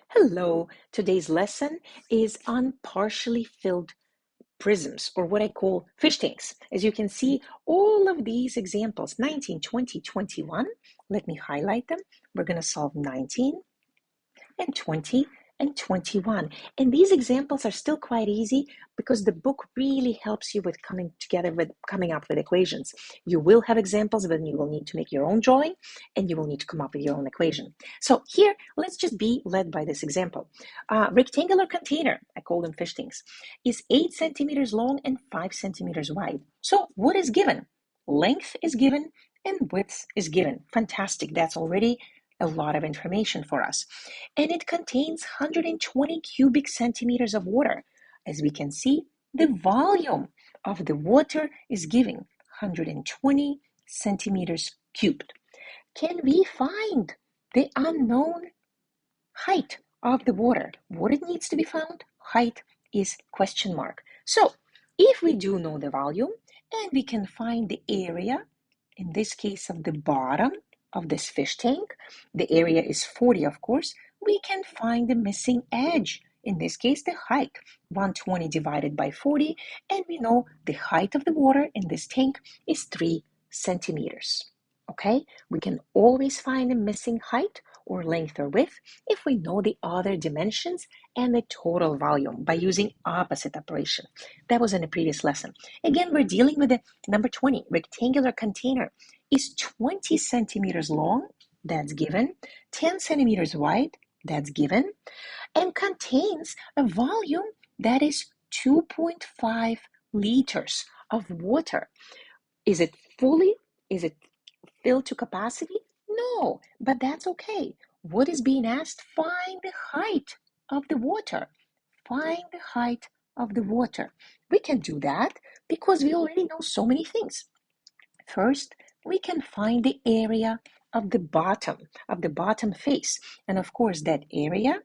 Hello, today's lesson is on partially filled prisms, or what I call fish tanks. As you can see, all of these examples, 19, 20, 21, let me highlight them. We're going to solve 19 and 20 and 21. And these examples are still quite easy because the book really helps you with coming up with equations. You will have examples, but you will need to make your own drawing and you will need to come up with your own equation. So here, let's just be led by this example. Rectangular container, I call them fish tanks, is 8 centimeters long and 5 centimeters wide. So what is given? Length is given and width is given. Fantastic. That's already a lot of information for us. And it contains 120 cubic centimeters of water. As we can see, the volume of the water is giving 120 centimeters cubed. Can we find the unknown height of the water? What it needs to be found? Height is question mark. So if we do know the volume and we can find the area, in this case of the bottom of this fish tank, the area is 40, of course, we can find the missing edge. In this case, the height, 120 divided by 40, and we know the height of the water in this tank is 3 centimeters. Okay, we can always find the missing height or length or width if we know the other dimensions and the total volume by using opposite operation. That was in a previous lesson. Again, we're dealing with the number 20. Rectangular container is 20 centimeters long, that's given, 10 centimeters wide, that's given, and contains a volume that is 2.5 liters of water. Is it filled to capacity? No, but that's okay. What is being asked? Find the height of the water. Find the height of the water. We can do that because we already know so many things. First, we can find the area of the bottom face. And of course, that area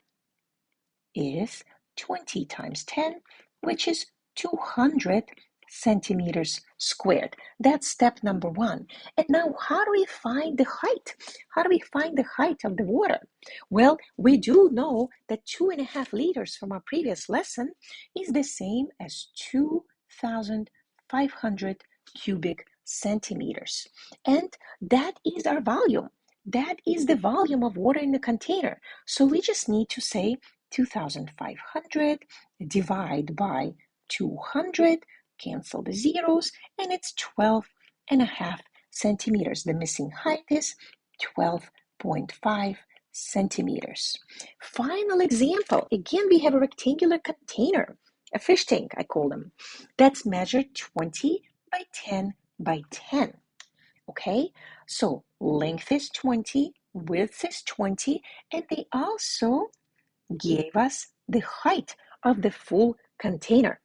is 20 times 10, which is 200 centimeters squared. That's step number one. And now, how do we find the height? How do we find the height of the water? Well, we do know that 2.5 liters from our previous lesson is the same as 2,500 cubic centimeters. And that is our volume. That is the volume of water in the container. So we just need to say 2,500 divide by 200, cancel the zeros, and it's 12.5 centimeters. The missing height is 12.5 centimeters. Final example. Again, we have a rectangular container, a fish tank, I call them, that's measured 20 by 10 by 10. Okay, so length is 20, width is 20, and they also gave us the height of the full container.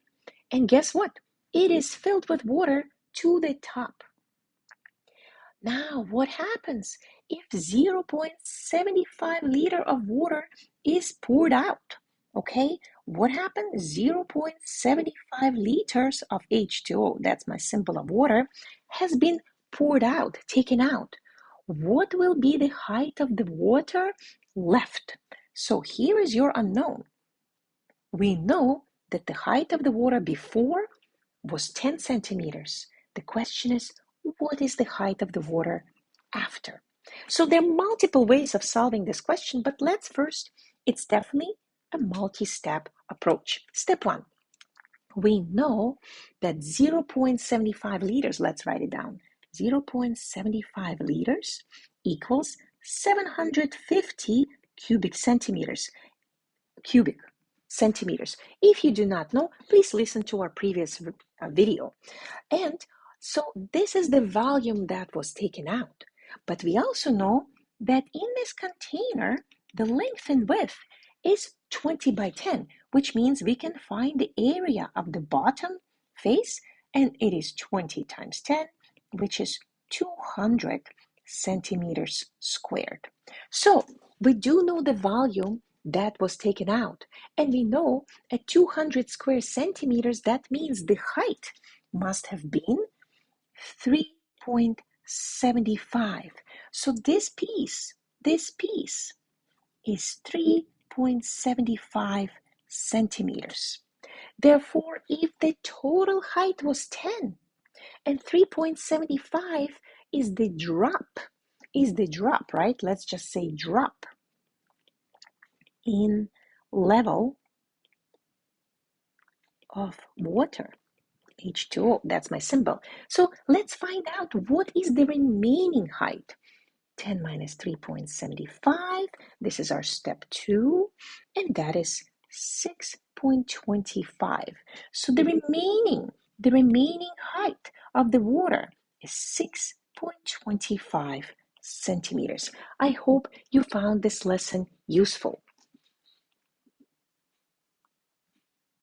And guess what? It is filled with water to the top. Now, what happens if 0.75 liter of water is poured out? Okay, what happens? 0.75 liters of H2O, that's my symbol of water, has been poured out, taken out. What will be the height of the water left? So here is your unknown. We know that the height of the water before was 10 centimeters. The question is, what is the height of the water after? So there are multiple ways of solving this question, but let's first, it's definitely a multi-step approach. Step one, we know that 0.75 liters, let's write it down, 0.75 liters equals 750 cubic centimeters. If you do not know, please listen to our previous video. And so this is the volume that was taken out. But we also know that in this container, the length and width is 20 by 10, which means we can find the area of the bottom face, and it is 20 times 10, which is 200 centimeters squared. So we do know the volume that was taken out, and we know at 200 square centimeters, that means the height must have been 3.75. So this piece is 3.75 3.75 centimeters. Therefore, if the total height was 10 and 3.75 is the drop, right? Let's just say drop in level of water. H2O, that's my symbol. So let's find out what is the remaining height. 10 minus 3.75, this is our step 2, and that is 6.25. So the remaining height of the water is 6.25 centimeters. I hope you found this lesson useful.